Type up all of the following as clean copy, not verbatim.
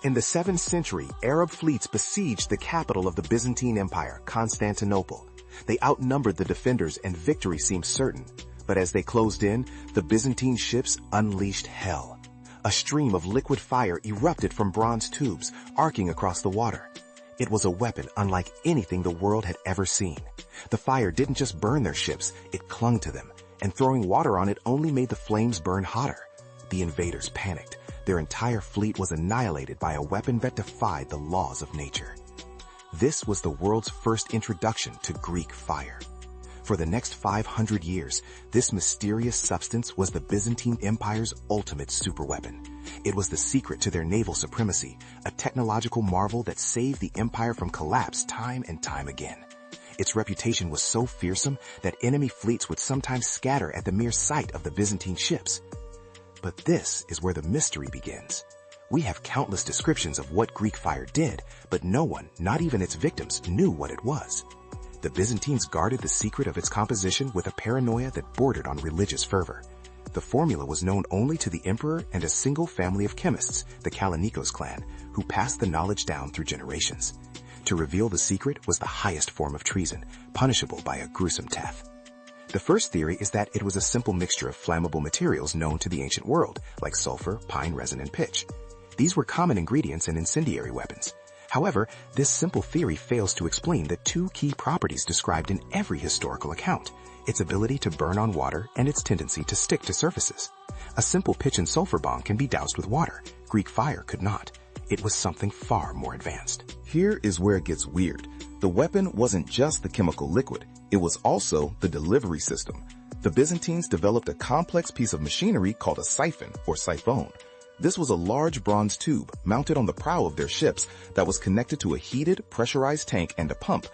In the 7th century, Arab fleets besieged the capital of the Byzantine Empire, Constantinople. They outnumbered the defenders and victory seemed certain. But as they closed in, the Byzantine ships unleashed hell. A stream of liquid fire erupted from bronze tubes, arcing across the water. It was a weapon unlike anything the world had ever seen. The fire didn't just burn their ships, it clung to them, and throwing water on it only made the flames burn hotter. The invaders panicked. Their entire fleet was annihilated by a weapon that defied the laws of nature. This was the world's first introduction to Greek fire. For the next 500 years, this mysterious substance was the Byzantine Empire's ultimate superweapon. It was the secret to their naval supremacy, a technological marvel that saved the empire from collapse time and time again. Its reputation was so fearsome that enemy fleets would sometimes scatter at the mere sight of the Byzantine ships. But this is where the mystery begins. We have countless descriptions of what Greek fire did, but no one, not even its victims, knew what it was. The Byzantines guarded the secret of its composition with a paranoia that bordered on religious fervor. The formula was known only to the emperor and a single family of chemists, the Kallinikos clan, who passed the knowledge down through generations. To reveal the secret was the highest form of treason, punishable by a gruesome death. The first theory is that it was a simple mixture of flammable materials known to the ancient world, like sulfur, pine resin, and pitch. These were common ingredients in incendiary weapons. However, this simple theory fails to explain the two key properties described in every historical account: its ability to burn on water and its tendency to stick to surfaces. A simple pitch and sulfur bomb can be doused with water. Greek fire could not. It was something far more advanced. Here is where it gets weird. The weapon wasn't just the chemical liquid, it was also the delivery system. The Byzantines developed a complex piece of machinery called a siphon or siphon. This was a large bronze tube mounted on the prow of their ships that was connected to a heated, pressurized tank and a pump.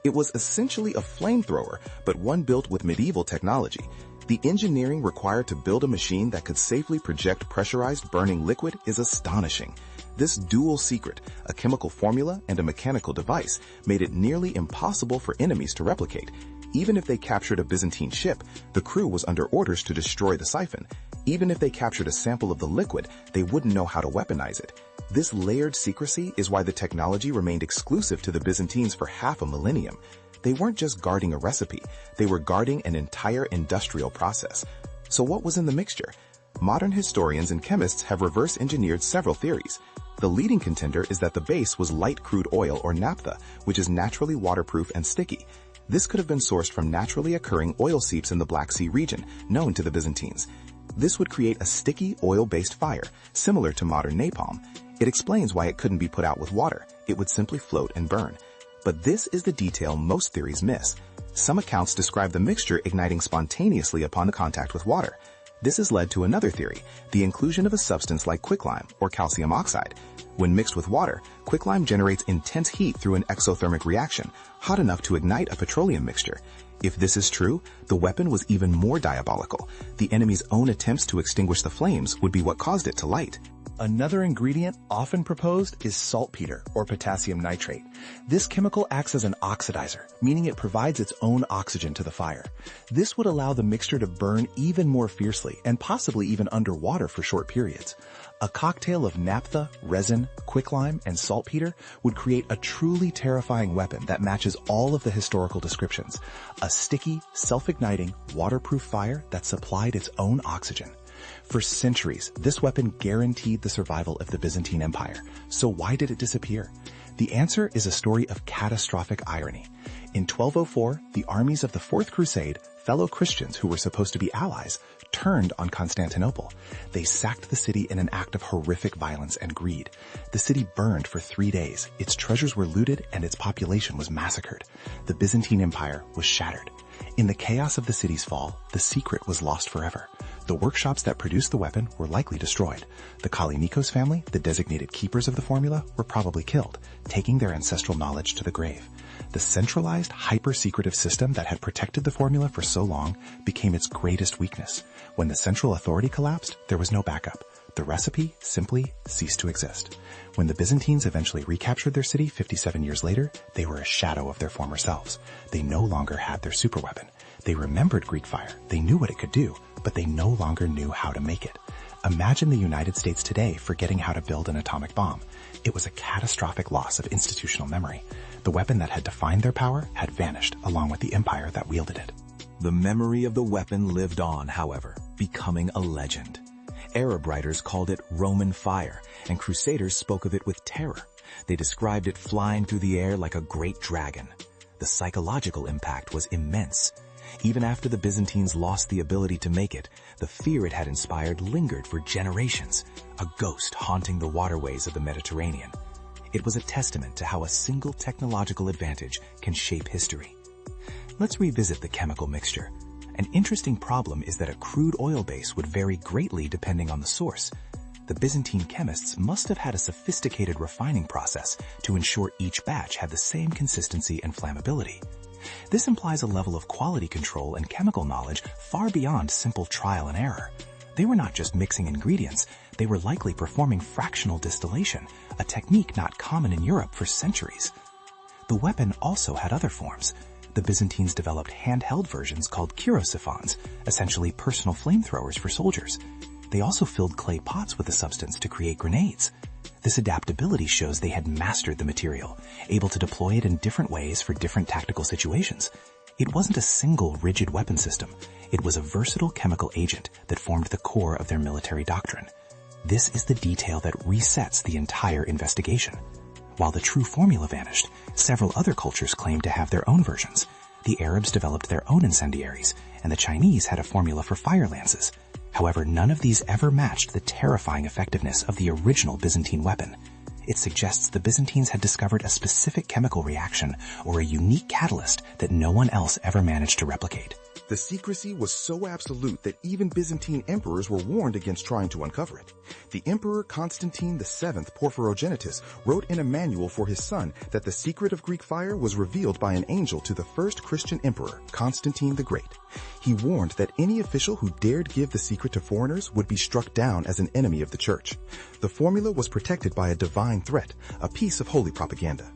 It was essentially a flamethrower, but one built with medieval technology. The engineering required to build a machine that could safely project pressurized burning liquid is astonishing. This dual secret, a chemical formula and a mechanical device, made it nearly impossible for enemies to replicate. Even if they captured a Byzantine ship, the crew was under orders to destroy the siphon. Even if they captured a sample of the liquid, they wouldn't know how to weaponize it. This layered secrecy is why the technology remained exclusive to the Byzantines for half a millennium. They weren't just guarding a recipe, they were guarding an entire industrial process. So what was in the mixture? Modern historians and chemists have reverse engineered several theories. The leading contender is that the base was light crude oil or naphtha, which is naturally waterproof and sticky. This could have been sourced from naturally occurring oil seeps in the Black Sea region, known to the Byzantines. This would create a sticky oil-based fire, similar to modern napalm. It explains why it couldn't be put out with water. It would simply float and burn. But this is the detail most theories miss. Some accounts describe the mixture igniting spontaneously upon contact with water. This has led to another theory, the inclusion of a substance like quicklime or calcium oxide. When mixed with water, quicklime generates intense heat through an exothermic reaction, hot enough to ignite a petroleum mixture. If this is true, the weapon was even more diabolical. The enemy's own attempts to extinguish the flames would be what caused it to light. Another ingredient often proposed is saltpeter or potassium nitrate. This chemical acts as an oxidizer, meaning it provides its own oxygen to the fire. This would allow the mixture to burn even more fiercely and possibly even underwater for short periods. A cocktail of naphtha, resin, quicklime, and saltpeter would create a truly terrifying weapon that matches all of the historical descriptions. A sticky, self-igniting, waterproof fire that supplied its own oxygen. For centuries, this weapon guaranteed the survival of the Byzantine Empire. So why did it disappear? The answer is a story of catastrophic irony. In 1204, the armies of the Fourth Crusade, fellow Christians who were supposed to be allies, turned on Constantinople. They sacked the city in an act of horrific violence and greed. The city burned for 3 days, its treasures were looted, and its population was massacred. The Byzantine Empire was shattered. In the chaos of the city's fall, the secret was lost forever. The workshops that produced the weapon were likely destroyed. The Kallinikos family, the designated keepers of the formula, were probably killed, taking their ancestral knowledge to the grave. The centralized, hyper-secretive system that had protected the formula for so long became its greatest weakness. When the central authority collapsed, there was no backup. The recipe simply ceased to exist. When the Byzantines eventually recaptured their city 57 years later, they were a shadow of their former selves. They no longer had their superweapon. They remembered Greek fire, they knew what it could do, but they no longer knew how to make it. Imagine the United States today forgetting how to build an atomic bomb. It was a catastrophic loss of institutional memory. The weapon that had defined their power had vanished along with the empire that wielded it. The memory of the weapon lived on, however, becoming a legend. Arab writers called it Roman fire, and crusaders spoke of it with terror. They described it flying through the air like a great dragon. The psychological impact was immense. Even after the Byzantines lost the ability to make it, the fear it had inspired lingered for generations, a ghost haunting the waterways of the Mediterranean. It was a testament to how a single technological advantage can shape history. Let's revisit the chemical mixture. An interesting problem is that a crude oil base would vary greatly depending on the source. The Byzantine chemists must have had a sophisticated refining process to ensure each batch had the same consistency and flammability. This implies a level of quality control and chemical knowledge far beyond simple trial and error. They were not just mixing ingredients, they were likely performing fractional distillation, a technique not common in Europe for centuries. The weapon also had other forms. The Byzantines developed handheld versions called kyrosiphons, essentially personal flamethrowers for soldiers. They also filled clay pots with the substance to create grenades. This adaptability shows they had mastered the material, able to deploy it in different ways for different tactical situations. It wasn't a single rigid weapon system. It was a versatile chemical agent that formed the core of their military doctrine. This is the detail that resets the entire investigation. While the true formula vanished, several other cultures claimed to have their own versions. The Arabs developed their own incendiaries, and the Chinese had a formula for fire lances. However, none of these ever matched the terrifying effectiveness of the original Byzantine weapon. It suggests the Byzantines had discovered a specific chemical reaction or a unique catalyst that no one else ever managed to replicate. The secrecy was so absolute that even Byzantine emperors were warned against trying to uncover it. The Emperor Constantine VII Porphyrogenitus wrote in a manual for his son that the secret of Greek fire was revealed by an angel to the first Christian emperor, Constantine the Great. He warned that any official who dared give the secret to foreigners would be struck down as an enemy of the church. The formula was protected by a divine threat, a piece of holy propaganda.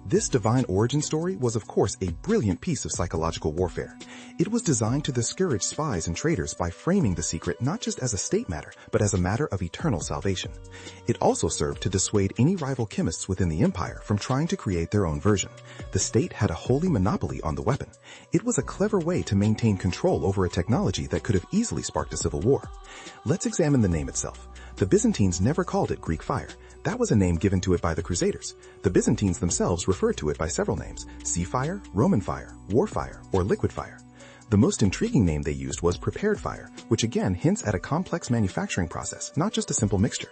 This divine origin story was of course a brilliant piece of psychological warfare. It was designed to discourage spies and traitors by framing the secret not just as a state matter, but as a matter of eternal salvation. It also served to dissuade any rival chemists within the empire from trying to create their own version. The state had a holy monopoly on the weapon. It was a clever way to maintain control over a technology that could have easily sparked a civil war. Let's examine the name itself. The Byzantines never called it Greek fire. That was a name given to it by the Crusaders. The Byzantines themselves referred to it by several names: sea fire, Roman fire, war fire, or liquid fire. The most intriguing name they used was prepared fire, which again hints at a complex manufacturing process, not just a simple mixture.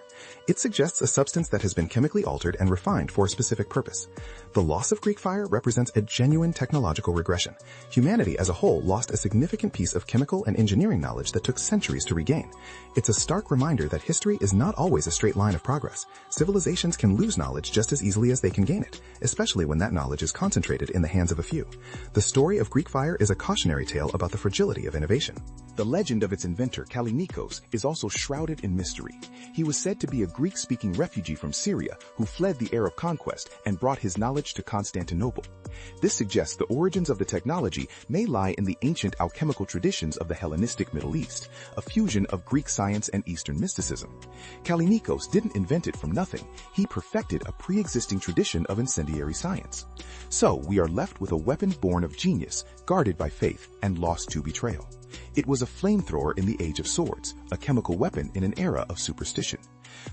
It suggests a substance that has been chemically altered and refined for a specific purpose. The loss of Greek fire represents a genuine technological regression. Humanity as a whole lost a significant piece of chemical and engineering knowledge that took centuries to regain. It's a stark reminder that history is not always a straight line of progress. Civilizations can lose knowledge just as easily as they can gain it, especially when that knowledge is concentrated in the hands of a few. The story of Greek fire is a cautionary tale about the fragility of innovation. The legend of its inventor, Kallinikos, is also shrouded in mystery. He was said to be a Greek-speaking refugee from Syria who fled the Arab conquest and brought his knowledge to Constantinople. This suggests the origins of the technology may lie in the ancient alchemical traditions of the Hellenistic Middle East, a fusion of Greek science and Eastern mysticism. Kallinikos didn't invent it from nothing. He perfected a pre-existing tradition of incendiary science. So we are left with a weapon born of genius, guarded by faith, and lost to betrayal. It was a flamethrower in the Age of Swords, a chemical weapon in an era of superstition.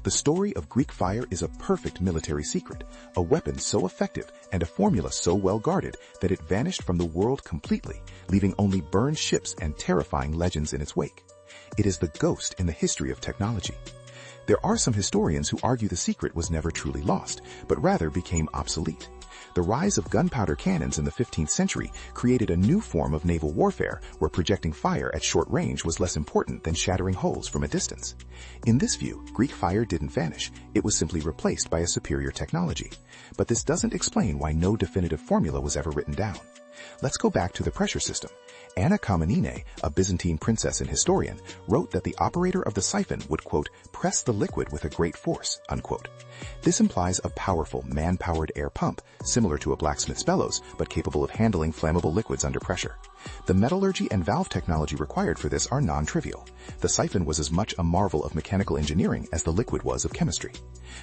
The story of Greek fire is a perfect military secret, a weapon so effective and a formula so well guarded that it vanished from the world completely, leaving only burned ships and terrifying legends in its wake. It is the ghost in the history of technology. There are some historians who argue the secret was never truly lost, but rather became obsolete. The rise of gunpowder cannons in the 15th century created a new form of naval warfare where projecting fire at short range was less important than shattering holes from a distance. In this view, Greek fire didn't vanish. It was simply replaced by a superior technology. But this doesn't explain why no definitive formula was ever written down. Let's go back to the pressure system. Anna Karenina, a Byzantine princess and historian, wrote that the operator of the siphon would, quote, press the liquid with a great force, unquote. This implies a powerful, man-powered air pump, similar to a blacksmith's bellows, but capable of handling flammable liquids under pressure. The metallurgy and valve technology required for this are non-trivial. The siphon was as much a marvel of mechanical engineering as the liquid was of chemistry.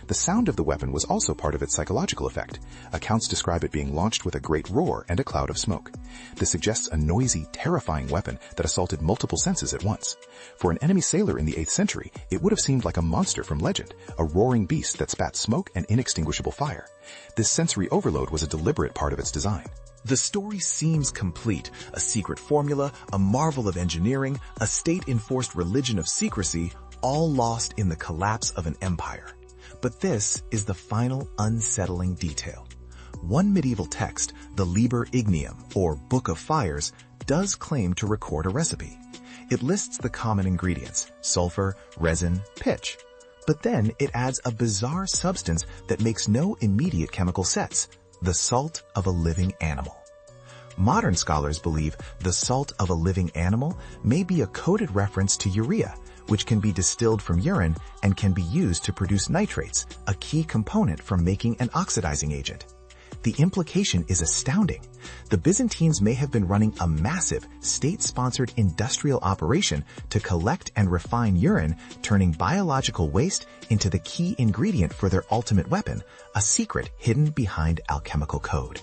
The sound of the weapon was also part of its psychological effect. Accounts describe it being launched with a great roar and a cloud of smoke. This suggests a noisy, terrifying weapon that assaulted multiple senses at once. For an enemy sailor in the 8th century, it would have seemed like a monster from legend, a roaring beast that spat smoke and inextinguishable fire. This sensory overload was a deliberate part of its design. The story seems complete, a secret formula, a marvel of engineering, a state-enforced religion of secrecy, all lost in the collapse of an empire. But this is the final unsettling detail. One medieval text, the Liber Ignium, or Book of Fires, does claim to record a recipe. It lists the common ingredients, sulfur, resin, pitch. But then it adds a bizarre substance that makes no immediate chemical sense, the salt of a living animal. Modern scholars believe the salt of a living animal may be a coded reference to urea, which can be distilled from urine and can be used to produce nitrates, a key component for making an oxidizing agent. The implication is astounding. The Byzantines may have been running a massive, state-sponsored industrial operation to collect and refine urine, turning biological waste into the key ingredient for their ultimate weapon, a secret hidden behind alchemical code.